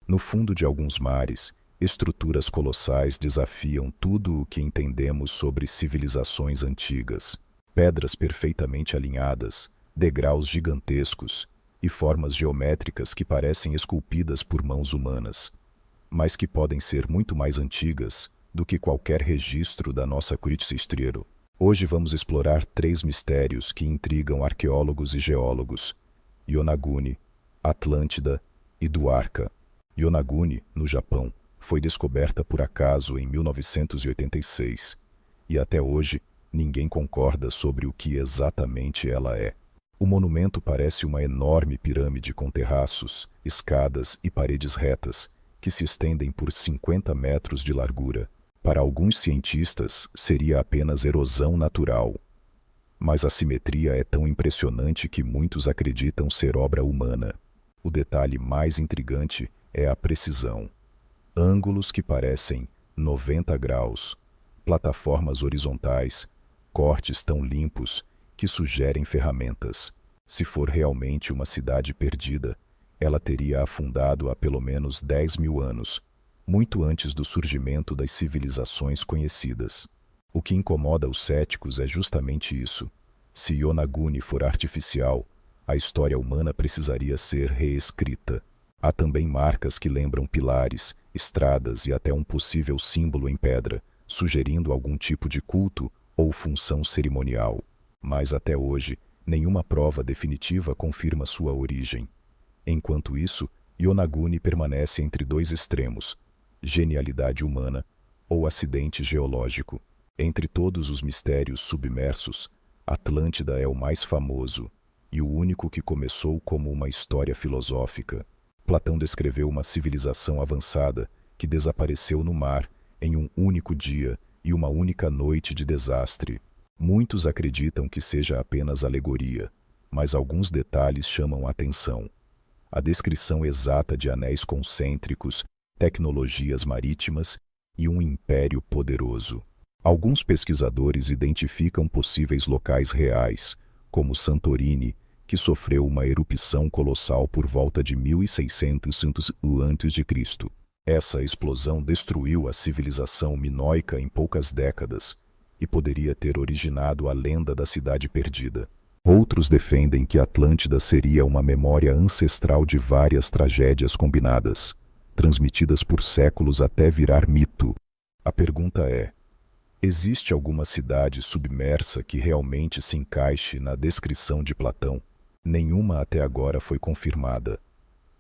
No fundo de alguns mares, estruturas colossais desafiam tudo o que entendemos sobre civilizações antigas. Pedras perfeitamente alinhadas, degraus gigantescos e formas geométricas que parecem esculpidas por mãos humanas, mas que podem ser muito mais antigas do que qualquer registro da nossa Kritzestriro. Hoje vamos explorar três mistérios que intrigam arqueólogos e geólogos: Yonaguni, Atlântida e Dwarka. Yonaguni, no Japão, foi descoberta por acaso em 1986, e até hoje ninguém concorda sobre o que exatamente ela é. O monumento parece uma enorme pirâmide com terraços, escadas e paredes retas, que se estendem por 50 metros de largura. Para alguns cientistas, seria apenas erosão natural. Mas a simetria é tão impressionante que muitos acreditam ser obra humana. O detalhe mais intrigante é a precisão. Ângulos que parecem 90 graus, plataformas horizontais, cortes tão limpos que sugerem ferramentas. Se for realmente uma cidade perdida, ela teria afundado há pelo menos 10.000 anos, muito antes do surgimento das civilizações conhecidas. O que incomoda os céticos é justamente isso. Se Yonaguni for artificial, a história humana precisaria ser reescrita. Há também marcas que lembram pilares, estradas e até um possível símbolo em pedra, sugerindo algum tipo de culto ou função cerimonial. Mas até hoje, nenhuma prova definitiva confirma sua origem. Enquanto isso, Yonaguni permanece entre dois extremos: genialidade humana ou acidente geológico. Entre todos os mistérios submersos, Atlântida é o mais famoso e o único que começou como uma história filosófica. Platão descreveu uma civilização avançada que desapareceu no mar em um único dia e uma única noite de desastre. Muitos acreditam que seja apenas alegoria, mas alguns detalhes chamam a atenção. A descrição exata de anéis concêntricos, tecnologias marítimas e um império poderoso. Alguns pesquisadores identificam possíveis locais reais, como Santorini, que sofreu uma erupção colossal por volta de 1600 a.C. Essa explosão destruiu a civilização minoica em poucas décadas e poderia ter originado a lenda da cidade perdida. Outros defendem que Atlântida seria uma memória ancestral de várias tragédias combinadas, transmitidas por séculos até virar mito. A pergunta é: existe alguma cidade submersa que realmente se encaixe na descrição de Platão? Nenhuma até agora foi confirmada.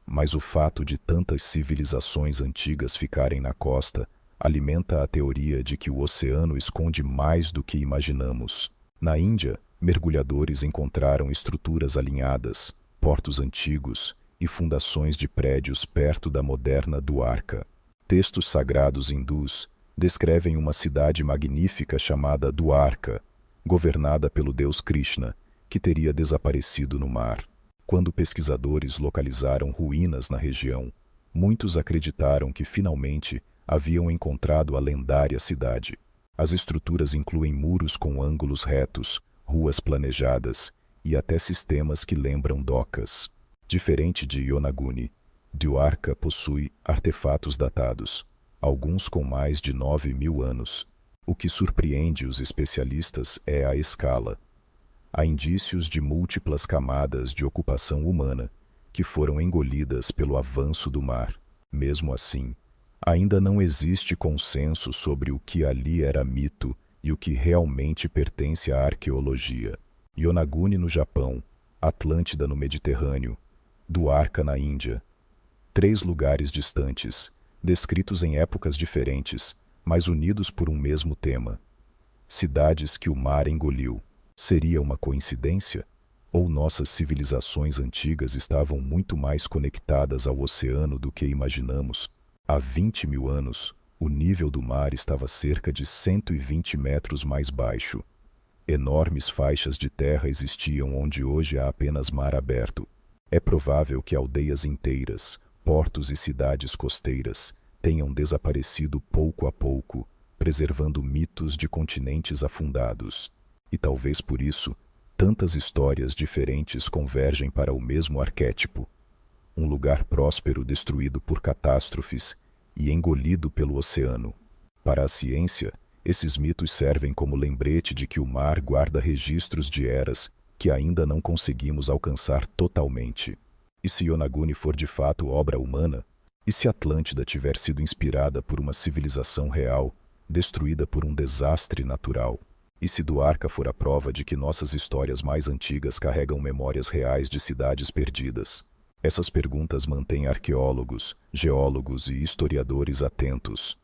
Mas o fato de tantas civilizações antigas ficarem na costa alimenta a teoria de que o oceano esconde mais do que imaginamos. Na Índia, mergulhadores encontraram estruturas alinhadas, portos antigos e fundações de prédios perto da moderna Dwarka. Textos sagrados hindus descrevem uma cidade magnífica chamada Dwarka, governada pelo deus Krishna, que teria desaparecido no mar. Quando pesquisadores localizaram ruínas na região, muitos acreditaram que finalmente haviam encontrado a lendária cidade. As estruturas incluem muros com ângulos retos, ruas planejadas e até sistemas que lembram docas. Diferente de Yonaguni, Dwarka possui artefatos datados, alguns com mais de 9.000 anos. O que surpreende os especialistas é a escala. Há indícios de múltiplas camadas de ocupação humana que foram engolidas pelo avanço do mar. Mesmo assim, ainda não existe consenso sobre o que ali era mito e o que realmente pertence à arqueologia. Yonaguni no Japão, Atlântida no Mediterrâneo, Dwarka na Índia. Três lugares distantes, descritos em épocas diferentes, mas unidos por um mesmo tema. Cidades que o mar engoliu. Seria uma coincidência? Ou nossas civilizações antigas estavam muito mais conectadas ao oceano do que imaginamos? Há 20.000 anos, o nível do mar estava cerca de 120 metros mais baixo. Enormes faixas de terra existiam onde hoje há apenas mar aberto. É provável que aldeias inteiras, portos e cidades costeiras tenham desaparecido pouco a pouco, preservando mitos de continentes afundados. E talvez por isso, tantas histórias diferentes convergem para o mesmo arquétipo: um lugar próspero destruído por catástrofes e engolido pelo oceano. Para a ciência, esses mitos servem como lembrete de que o mar guarda registros de eras que ainda não conseguimos alcançar totalmente. E se Yonaguni for de fato obra humana? E se Atlântida tiver sido inspirada por uma civilização real, destruída por um desastre natural? E se Duarca for a prova de que nossas histórias mais antigas carregam memórias reais de cidades perdidas? Essas perguntas mantêm arqueólogos, geólogos e historiadores atentos,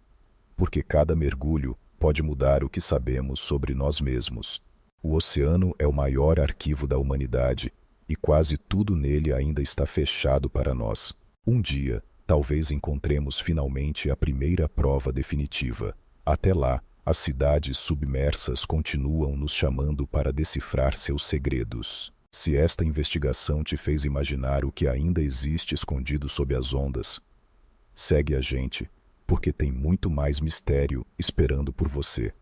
porque cada mergulho pode mudar o que sabemos sobre nós mesmos. O oceano é o maior arquivo da humanidade e quase tudo nele ainda está fechado para nós. Um dia, talvez encontremos finalmente a primeira prova definitiva. Até lá, as cidades submersas continuam nos chamando para decifrar seus segredos. Se esta investigação te fez imaginar o que ainda existe escondido sob as ondas, segue a gente, porque tem muito mais mistério esperando por você.